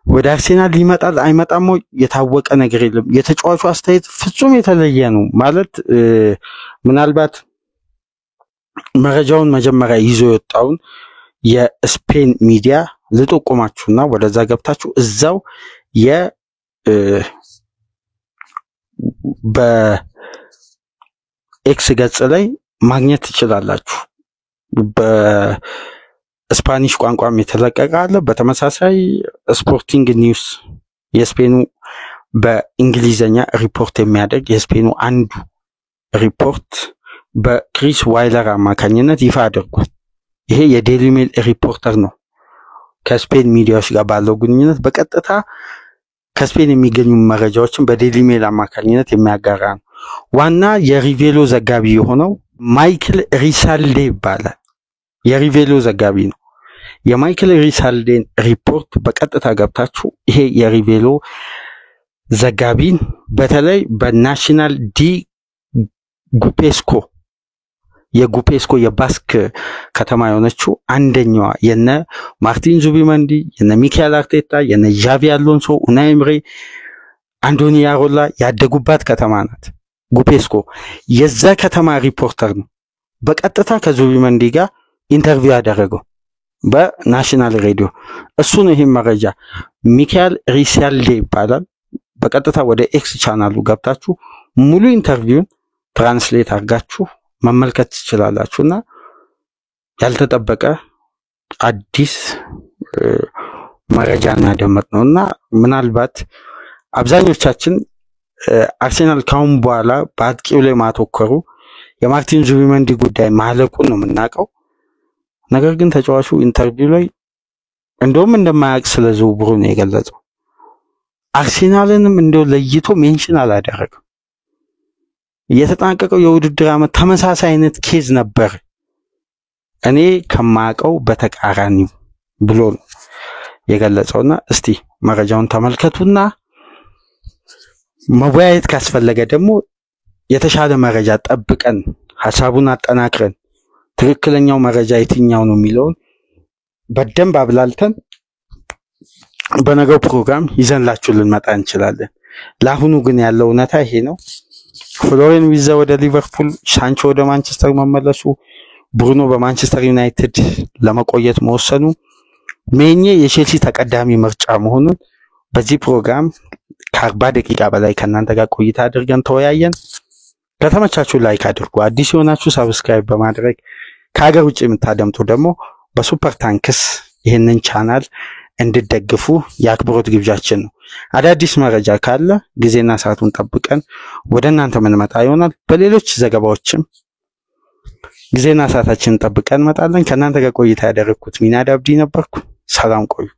ወደ አርሴናል ሊመጣል አይመጣም የታወቀ ነገር የለም። የተጫዋቹ አስተያየት ፍጹም የተለየ ነው ማለት ምናልባት መረጃውን መጀመሪያ ይዞ የወጣውን የስፔን ሚዲያ ልጠቁማችሁና ወደዛ ገብታችሁ እዛው በኤክስ ገጽ ላይ ማግኘት ትችላላችሁ። በስፓኒሽ ቋንቋም የተለቀቀ አለ። በተመሳሳይ ስፖርቲንግ ኒውስ የስፔኑ በእንግሊዘኛ ሪፖርት የሚያደርግ የስፔኑ አንዱ ሪፖርት በክሪስ ዋይለር አማካኝነት ይፋ አድርጓል። ይሄ የዴሊ ሜል ሪፖርተር ነው። ከስፔን ሚዲያዎች ጋር ባለው ግንኙነት በቀጥታ ከስፔን የሚገኙ መረጃዎችን በዴሊ ሜል አማካኝነት የሚያጋራ ነው። ዋና የሪቬሎ ዘጋቢ የሆነው ማይክል ሪሳልዴ ይባላል። የሪቬሎ ዘጋቢ ነው። የማይክል ሪሳልዴን ሪፖርት በቀጥታ ገብታችሁ ይሄ የሪቬሎ ዘጋቢን በተለይ በናሽናል ዲ ጉፔስኮ የባስክ ከተማ የሆነችው አንደኛዋ የነ ማርቲን ዙቢመንዲ፣ የነ ሚካኤል አርቴታ፣ የነ ዣቪ አሎንሶ፣ ኡናይ ኤምሬ፣ አንዶኒ ያሮላ ያደጉባት ከተማ ናት ጉፔስኮ። የዛ ከተማ ሪፖርተር ነው በቀጥታ ከዙቢመንዲ ጋር ኢንተርቪው ያደረገው። በናሽናል ሬዲዮ እሱ ነው ይሄን መረጃ ሚካኤል ሪሲያልዴ ይባላል። በቀጥታ ወደ ኤክስ ቻናሉ ገብታችሁ ሙሉ ኢንተርቪውን ትራንስሌት አድርጋችሁ መመልከት ትችላላችሁና ያልተጠበቀ አዲስ መረጃ እናደመጥነውና ምናልባት አብዛኞቻችን አርሰናል ካሁን በኋላ በአጥቂው ላይ ማተኮሩ የማርቲን ዙቢመንዲ ጉዳይ ማለቁን ነው የምናውቀው። ነገር ግን ተጫዋቹ ኢንተርቪው ላይ እንደውም እንደማያውቅ ስለ ዝውውሩ ነው የገለጸው። አርሰናልንም እንደው ለይቶ ሜንሽን አላደረገም። የተጠናቀቀው የውድድር ዓመት ተመሳሳይ አይነት ኬዝ ነበር እኔ ከማውቀው በተቃራኒው ብሎ ነው የገለጸውና እስቲ መረጃውን ተመልከቱና መወያየት ካስፈለገ ደግሞ የተሻለ መረጃ ጠብቀን ሐሳቡን አጠናክረን ትክክለኛው መረጃ የትኛው ነው የሚለውን በደንብ አብላልተን በነገው ፕሮግራም ይዘንላችሁ ልንመጣ እንችላለን። ለአሁኑ ግን ያለው እውነታ ይሄ ነው። ፍሎሪያን ዊዛ ወደ ሊቨርፑል፣ ሳንቾ ወደ ማንቸስተር መመለሱ፣ ብሩኖ በማንቸስተር ዩናይትድ ለመቆየት መወሰኑ፣ ሜኜ የቼልሲ ተቀዳሚ ምርጫ መሆኑን በዚህ ፕሮግራም ከ40 ደቂቃ በላይ ከናንተ ጋር ቆይታ አድርገን ተወያየን። ከተመቻችሁ ላይክ አድርጉ። አዲስ የሆናችሁ ሰብስክራይብ በማድረግ ከሀገር ውጭ የምታደምጡ ደግሞ በሱፐር ታንክስ ይህንን ቻናል እንድትደግፉ የአክብሮት ግብዣችን ነው። አዳዲስ መረጃ ካለ ጊዜና ሰዓቱን ጠብቀን ወደ እናንተ ምንመጣ ይሆናል። በሌሎች ዘገባዎችም ጊዜና ሰዓታችንን ጠብቀን እንመጣለን። ከናንተ ጋር ቆይታ ያደረኩት ሚናድ አብዲ ነበርኩ። ሰላም ቆዩ።